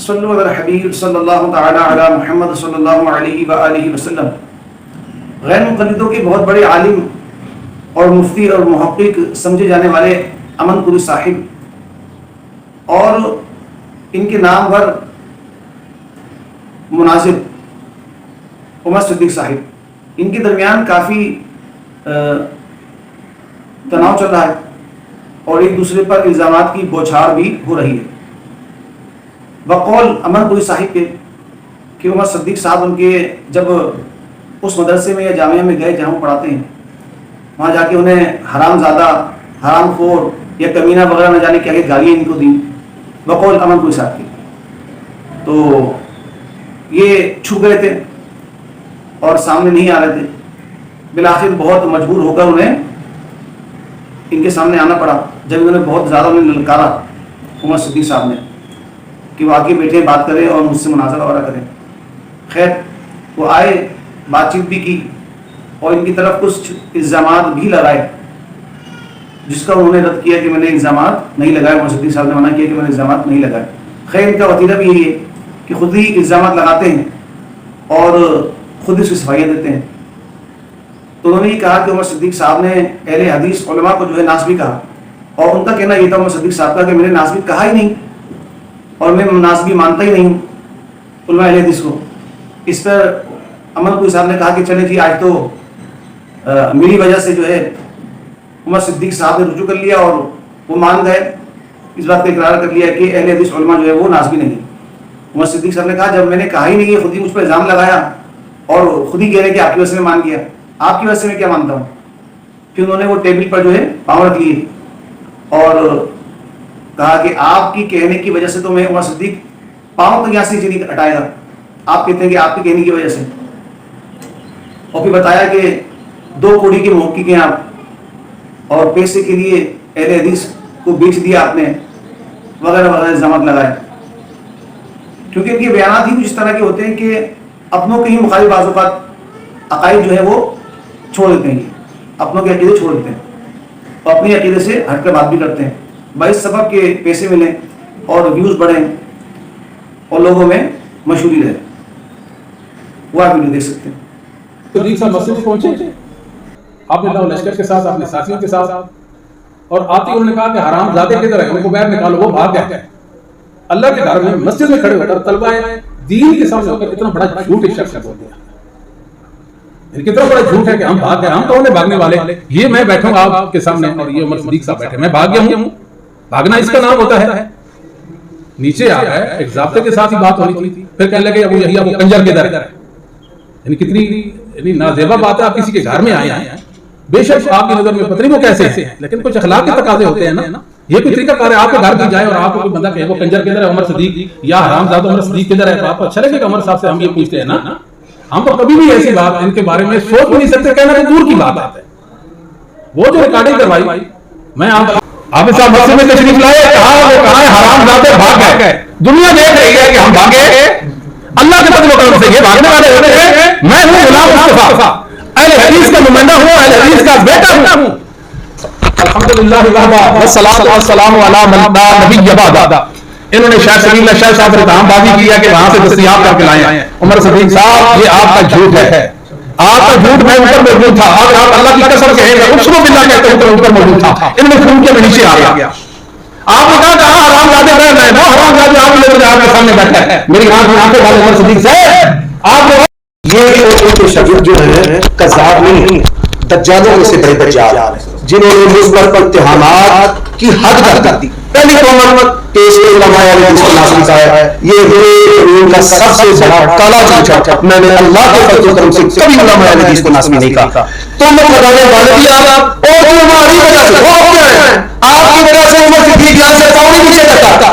صلو علی الحبیب صلی اللہ تعالی علی محمد صلی اللہ علیہ وآلہ وسلم. غیر مقلدوں کے بہت بڑے عالم اور مفتی اور محقق سمجھے جانے والے امن پوری صاحب اور ان کے نام پر مناظر عمر صدیق صاحب، ان کے درمیان کافی تناؤ چل رہا ہے اور ایک دوسرے پر الزامات کی بوچھار بھی ہو رہی ہے. بقول امن پوری صاحب کے کہ عمر صدیق صاحب ان کے جب اس مدرسے میں یا جامعہ میں گئے جہاں وہ پڑھاتے ہیں، وہاں جا کے انہیں حرام زادہ، حرام خور یا کمینہ وغیرہ نہ جانے کیا کہ گالیاں ان کو دیں بقول امن پوری صاحب کی. تو یہ چھپ گئے تھے اور سامنے نہیں آ رہے تھے. بالآخر بہت مجبور ہو کر انہیں ان کے سامنے آنا پڑا جب انہوں نے بہت زیادہ انہیں للکارا عمر صدیق صاحب نے کہ وہ آگے بیٹھے بات کریں اور مجھ سے مناظرہ وغیرہ کریں. خیر وہ آئے، بات چیت بھی کی اور ان کی طرف کچھ الزامات بھی لگائے جس کا انہوں نے رد کیا کہ میں نے الزامات نہیں لگائے. عمر صدیق صاحب نے منع کیا کہ میں نے الزامات نہیں لگائے. خیر ان کا وتیرہ بھی یہی ہے کہ خود ہی الزامات لگاتے ہیں اور خود ہی اس کی صفائیاں دیتے ہیں. تو انہوں نے یہ کہا کہ عمر صدیق صاحب نے اہل حدیث علماء کو جو ہے ناسبی کہا، اور ان کا کہنا یہ تھا عمر صدیق صاحب کا کہ میں نے ناسبی کہا ہی نہیں اور میں ناسبی مانتا ہی نہیں ہوں علماء اہل حدیث کو. اس پر امن پوری صاحب نے کہا کہ چلے جی آج تو میری وجہ سے جو ہے عمر صدیق صاحب نے رجوع کر لیا اور وہ مان گئے، اس بات کا اقرار کر لیا کہ اہل حدیث علماء جو ہے وہ ناسبی نہیں. عمر صدیق صاحب نے کہا جب میں نے کہا ہی نہیں ہے، خود ہی مجھ پر الزام لگایا اور خود ہی کہہ رہے کہ آپ کی وجہ سے میں مان گیا، آپ کی وجہ سے میں کیا مانتا ہوں. پھر انہوں نے وہ ٹیبل پر جو ہے پاؤں رکھ لیے اور کہا کہ آپ کی کہنے کی وجہ سے تو میں عمر صدیق پاؤں تک یہاں سے نہیں ہٹائے گا، آپ کہتے ہیں کہ آپ کے کہنے کی وجہ سے. اور پھر بتایا کہ 2 کوڑی کے محقق ہیں آپ اور پیسے کے لیے اہل حدیث کو بیچ دیا آپ نے وغیرہ وغیرہ الزامات لگائے. کیونکہ ان کے بیانات ہی کچھ اس طرح کے ہوتے ہیں کہ اپنوں کے ہی مخالف بعض اوقات عقائد جو ہے وہ چھوڑ دیتے ہیں، اپنوں کے عقیدے چھوڑ دیتے ہیں اور اپنے عقیدے سے ہٹ کر بات بھی کرتے ہیں باعث سبب کے پیسے ملیں اور ویوز بڑھیں اور لوگوں میں مشہوری رہے. وہ آپ ویڈیو دیکھ سکتے ہیں. صدیق صاحب مسجد پہنچے، آپ نے لشکر کے ساتھ، اپنے ساتھیوں کے ساتھ، اور آتے انہوں نے کہا کہ حرام زادے کدھر ہے، ان کو باہر نکالو. وہ بھاگ گئے. اللہ کے گھر میں مسجد میں کھڑے ہو کر طلبہ دین کے سامنے ہو کر اتنا بڑا جھوٹ ایک شخص نے بول دیا. کتنا بڑا جھوٹ ہے کہ ہم بھاگ گئے. ہم کون ہیں بھاگنے والے؟ یہ میں بیٹھا ہوں آپ کے سامنے اور یہ عمر صدیق صاحب بیٹھے، میں بھاگ گیا ہوں. بھاگنا اس کا نام ہوتا ہے. نیچے آ گئے، ایک ضابطے کے ساتھ ہی بات ہونی تھی. پھر کہنے لگے ابو یحییٰ وہ کنجر کے در ہے. یعنی کتنی نازیبا بات ہے. آپ کسی کے گھر میں آئے ہیں، بے شک آپ کی نظر میں پتہ نہیں وہ کیسے ہیں، لیکن کچھ اخلاق کے تقاضے ہوتے ہیں نا. یہ کوئی طریقہ کار ہے آپ کے گھر بھی جائے اور آپ کو کوئی بندہ کہے وہ کنجر کدھر ہے عمر صدیق یا حرام زادہ عمر صدیق کدھر ہے، تو آپ کو اچھا لگے کہ عمر صاحب سے ہم یہ پوچھتے ہیں نا. ہم تو کبھی بھی ایسی بات ان کے بارے میں سوچ بھی نہیں سکتے، کہنا کہ دور کی بات ہے. وہ جو ریکارڈنگ کروائی میں آپ صاحب مسجد میں تشریف لائے، کہا ہے حرام زادے بھاگ گئے. دنیا دیکھ رہی ہے کہ ہم بھاگے. اللہ کے فضل و کرم سے یہ بھاگنے والے ہوتے ہیں. میں ہوں غلام مصطفیٰ، اہل حدیث کا نمائندہ ہوں، اہل حدیث کا بیٹا ہوں. الحمدللہ والصلاۃ والسلام علی من لا نبی بعد. انہوں نے شاہ سبیل اللہ شاہ صاحب التہام بازی کیا کہ وہاں سے دستیاب کر کے لائے ہیں. عمر صدیق صاحب یہ آپ کا جھوٹ ہے، آپ کا جھوٹ. میں اوپر موجود تھا، اگر آپ اللہ کی قسم کہیں گے اقسم باللہ کہتے ہیں اوپر موجود تھا. انہوں نے خون کے نیچے آ گیا. آپ نے کہا کہاں حرام زادے رہ رہے ہیں، وہ حرام زادے آپ لوگ آپ کے سامنے بیٹھا ہے. میری آنکھیں والے عمر صدیق صاحب آپ یہ شاگرد جو ہے کذاب نہیں، دجالوں میں سے بڑے دجال جنہوں نے مجھ پر اتہامات کی حد کر دی. پہلی قوم پیش علماء علیہ السلام کا ہے، یہ ان کا سب سے بڑا کالا جھوٹ ہے. میں نے اللہ کے فضل و کرم سے کبھی علماء علیہ الحدیث کو ناسبی نہیں کہا. تم لگانے والے بھی آپ اور تمہاری وجہ سے وہ کیا ہے، آپ کی وجہ سے عمر صدیق یہاں سے پاؤں نیچے کرتا.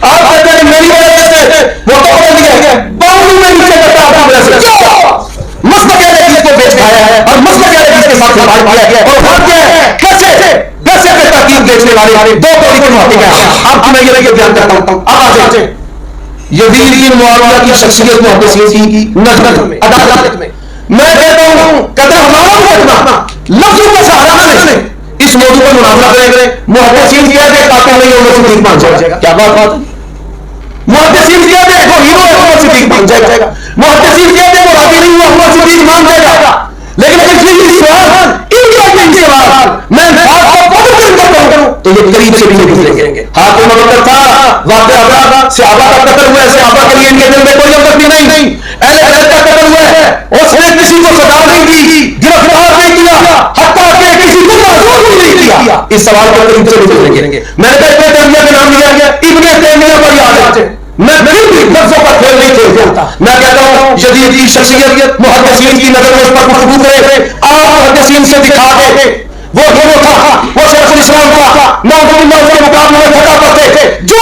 آپ کہتے ہیں میری وجہ سے وہ توڑ دیا، پاؤں میں نیچے کرتا آپ کی وجہ سے. مسلک اہل حدیث کو بیچ کھایا ہے اور مسلک اہل حدیث کے ساتھ کھلواڑ کیا ہے. اور بات کیا ہے، کیسے تحقیق بیچنے والے 2 کوڑی کے محقق ہیں. آپ کی میں یہ بیان کرتا ہوں. اب آ جائیں یزید بن معاویہ کی شخصیت محدثین کی نظر میں عدالت میں میں کہتا ہوں قدر ہمارا مقدمہ لفظوں کا سہارا نہ لیں. اس موضوع پر مناظرہ کریں گے. محدثین کیا کہ قاتل نہیں عمر صدیق مان جائے گا. کیا بات ہے؟ محدثین کیا عمر صدیق مان جائے گا. محدثین کہتے ہیں وہ راضی نہیں ہوا عمر صدیق مان جائے گا. لیکن اگر یہ سوال میں بات کو بدل کرتا ہوں تو یہ قریب سے بھی نہیں گزریں گے. حاکم ابوبکر تھا, واقعہ صحابہ کا قتل ہوا ہے, صحابہ کے لیے ان کے دل میں کوئی ہمدردی نہیں. اہل بیت کا قتل ہوا ہے, اس نے کسی کو سزا نہیں دی, گرفتار نہیں کیا, حتیٰ کہ کسی کو معذور نہیں کیا. اس سوال کو قریب سے بھی گزریں گے. میں نے ابن تیمیہ کا نام لیا گیا, ابن تیمیہ پر یاد ہے. میں پھر بھی لفظوں کا کھیل نہیں کھیلتا. میں کہتا ہوں یزید کی شخصیت محدثین کی نظر میں اس پر گفتگو کرے, آپ محدثین سے دکھا دے وہ تھا, وہ شیخ الاسلام تھا, نعوذ باللہ اس کے مقابلے میں پھٹا پڑتے تھے. جو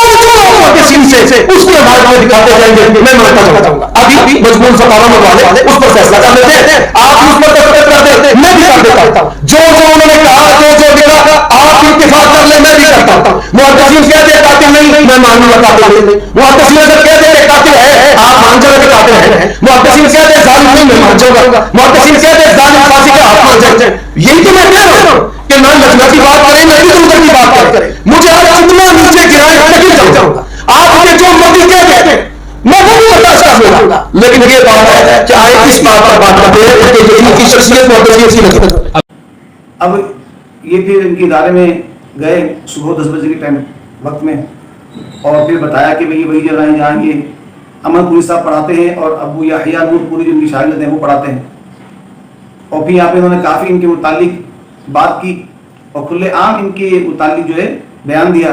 محدثین سے اس کے بعد میں دکھاتے جائیں گے, میں مانتا چاہتا ہوں. ابھی مضمون فتاوی والے اس پر فیصلہ کر لیتے ہیں, آپ اس پر دستخط کر دیتے, میں بھی کر دیتا ہوں. جو انہوں نے کہا, جو دکھا, آپ اتفاق کر لیں, میں بھی کرتا ہوں. محدثین کہتے ہیں قاتل نہیں, میں مانوں گا قاتل نہیں. محدثین اگر کہتے ہیں قاتل ہے, آپ مان جائیں کہ قاتل ہے. محدثین کہتے ہیں ظالم نہیں, میں مان جاؤں گا. محدثین کہتے ہیں ظالم فاسق ہے, آپ مان جائیں. یہی تو میں کہہ رہا ہوں کہ نہ لکھنا کی بات کریں, نہ ادھر ادھر کی بات کریں. مجھے آپ جتنا نیچے گرائیں نہیں جاؤں گا. آپ مجھے جو مرضی کہتے ہیں میں وہ بھی برداشت کر لوں گا. لیکن یہ بات ہے کہ آئے کس بات پر بات کرتے ہیں کہ یزید کی شخصیت محدثین کی نہیں. اب یہ پھر ان کے ادارے میں گئے صبح 10 بجے کے ٹائم وقت میں, اور پھر بتایا کہ بھئی وہی جگہ ہیں جہاں یہ امن پوری صاحب پڑھاتے ہیں اور ابو یحییٰ نور پوری جو ان کی شاگرد ہیں وہ پڑھاتے ہیں. اور پھر یہاں پہ انہوں نے کافی ان کے متعلق بات کی اور کھلے عام ان کے متعلق جو ہے بیان دیا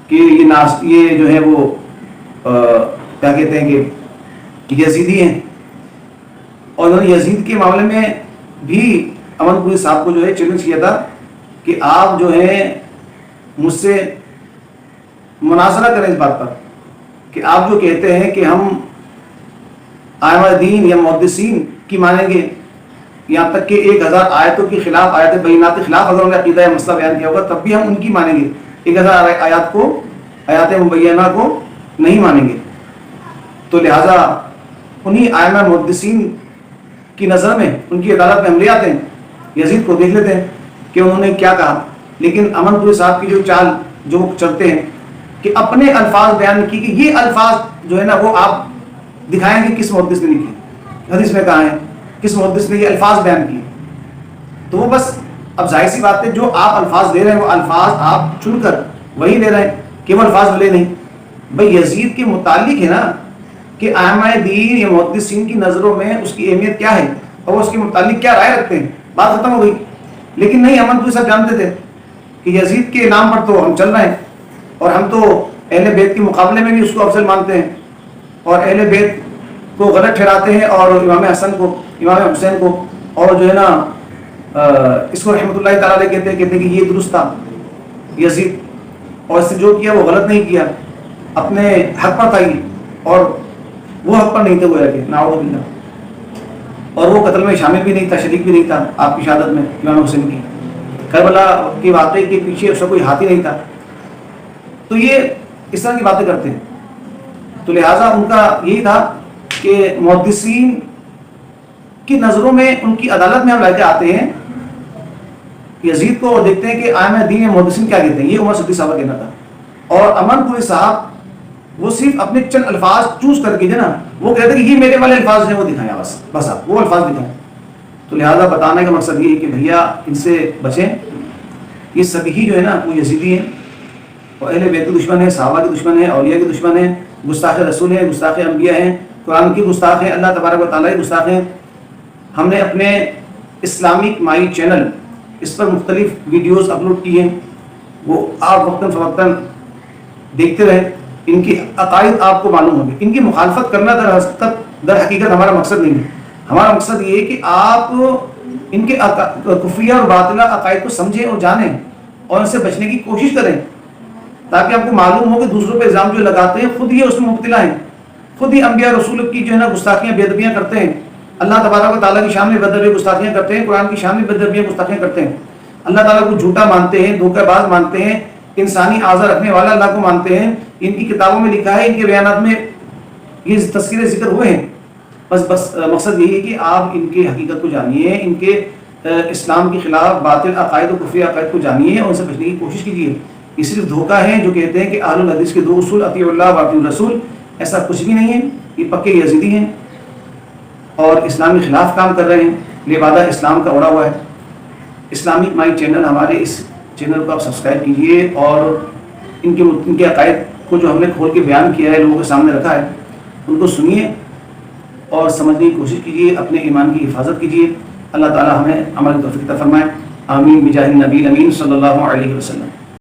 کہ یہ جو ہے وہ کیا کہتے ہیں کہ یزیدی ہیں. اور انہوں نے یزید کے معاملے میں بھی امن پوری صاحب کو جو ہے چیلنج کیا تھا کہ آپ جو ہے مجھ سے مناظرہ کریں اس بات پر کہ آپ جو کہتے ہیں کہ ہم ائمہ دین یا محدثین کی مانیں گے, یہاں تک کہ 1000 آیتوں کے خلاف, آیت بینات کے خلاف اگر انہوں نے عقیدہ مسئلہ بیان کیا ہوگا تب بھی ہم ان کی مانیں گے, 1000 آیات مبینہ کو نہیں مانیں گے. تو لہٰذا انہی ائمہ محدثین کی نظر میں ان کی عدالت میں ہم لے آتے ہیں, یزید کو دیکھ لیتے ہیں کہ انہوں نے کیا کہا. لیکن امن پوری صاحب کی جو چال جو چلتے ہیں کہ اپنے الفاظ بیان کی کہ یہ الفاظ جو ہے نا وہ آپ دکھائیں گے کس محدث نے لکھے, حدیث میں کہا ہے کس محدث نے یہ الفاظ بیان کیے. تو وہ بس اب ظاہر سی بات ہے جو آپ الفاظ لے رہے ہیں وہ الفاظ آپ چن کر وہی لے رہے ہیں کہ وہ الفاظ ملے نہیں. بھائی یزید کے متعلق ہے نا کہ ائمہ دین یا محدثین کی نظروں میں اس کی اہمیت کیا ہے اور وہ اس کے متعلق کیا رائے رکھتے ہیں, بات ختم ہو گئی. لیکن نہیں, امن پوری صاحب جانتے تھے کہ یزید کے نام پر تو ہم چل رہے ہیں اور ہم تو اہل بیت کے مقابلے میں بھی اس کو افضل مانتے ہیں اور اہل بیت کو غلط ٹھہراتے ہیں اور امام حسن کو, امام حسین کو, اور جو ہے نا اس کو رحمۃ اللہ تعالیٰ علیہ کہتے ہیں کہ یہ درست تھا یزید, اور اس نے جو کیا وہ غلط نہیں کیا, اپنے حق پر تھا اور وہ حق پر نہیں تھے گویا کہ نعوذ باللہ, اور وہ قتل میں شامل بھی نہیں تھا, شریک بھی نہیں تھا آپ کی شہادت میں امام حسین کی. کربلا کے واقعے کے پیچھے اس کا کوئی ہاتھ ہی نہیں تھا. تو یہ اس طرح کی باتیں کرتے ہیں. تو لہٰذا ان کا یہی تھا کہ محدثین کی نظروں میں ان کی عدالت میں ہم لے کے آتے ہیں یزید کو اور دیکھتے ہیں کہ ائمہ دین محدثین کیا کہتے ہیں. یہ عمر صدیق صاحب کا کہنا تھا. اور امن پوری صاحب وہ صرف اپنے چند الفاظ چوز کر کے جو نا وہ کہتے ہیں کہ یہ میرے والے الفاظ ہیں وہ دکھائیں, بس آپ وہ الفاظ دکھائیں. تو لہذا بتانے کا مقصد یہ ہے کہ بھیا ان سے بچیں, یہ سبھی جو ہے نا وہ یزیدی ہیں اور اہل بیت کے دشمن ہیں, صحابہ کے دشمن ہیں, اولیاء کے دشمن ہیں, گستاخ رسول ہیں, گستاخ انبیاء ہیں, قرآن کی گستاخ ہیں, اللہ تبارک و تعالیٰ کے گستاخ ہیں. ہم نے اپنے اسلامک مائی چینل اس پر مختلف ویڈیوز اپلوڈ کی ہیں, وہ آپ وقتاً فوقتاً دیکھتے رہیں. ان کی عقائد آپ کو معلوم ہوگی. ان کی مخالفت کرنا در حقیقت ہمارا مقصد نہیں ہے. ہمارا مقصد یہ ہے کہ آپ ان کے کفریہ اور باطلہ عقائد کو سمجھیں اور جانیں اور ان سے بچنے کی کوشش کریں, تاکہ آپ کو معلوم ہو کہ دوسروں پہ الزام جو لگاتے ہیں خود یہ اس میں مبتلا ہیں, خود ہی انبیاء رسول کی جو ہے نا گستاخیاں بے ادبیاں کرتے ہیں, اللہ تبارک و تعالیٰ کی شان میں بے ادبی گستاخیاں کرتے ہیں, قرآن کی شان میں بے ادبیاں گستاخیاں کرتے ہیں, اللہ تعالیٰ کو جھوٹا مانتے ہیں, دھوکہ باز مانتے ہیں, انسانی اعضاء رکھنے والا اللہ کو مانتے ہیں. ان کی کتابوں میں لکھا ہے, ان کے بیانات میں یہ تذکرے ذکر ہوئے ہیں. بس مقصد یہی ہے کہ آپ ان کی حقیقت کو جانیے, ان کے اسلام کے خلاف باطل عقائد و کفری عقائد کو جانیے اور ان سے بچنے کی کوشش کیجیے. یہ صرف دھوکہ ہے جو کہتے ہیں کہ اہل الحدیث کے 2 اصول اطیع اللہ و اطیع الرسول, ایسا کچھ بھی نہیں ہے. یہ پکے یزیدی ہیں اور اسلام کے خلاف کام کر رہے ہیں، لبادہ اسلام کا اڑا ہوا ہے۔ اسلامک مائی چینل، ہمارے اس چینل کو آپ سبسکرائب کیجئے اور ان کے عقائد کو جو ہم نے کھول کے بیان کیا ہے، لوگوں کے سامنے رکھا ہے، ان کو سنیے اور سمجھنے کی کوشش کیجیے، اپنے ایمان کی حفاظت کیجیے۔ اللہ تعالی ہمیں عمل کی توفیق عطا فرمائے، آمین بجاہ النبی الامین صلی اللہ علیہ وسلم۔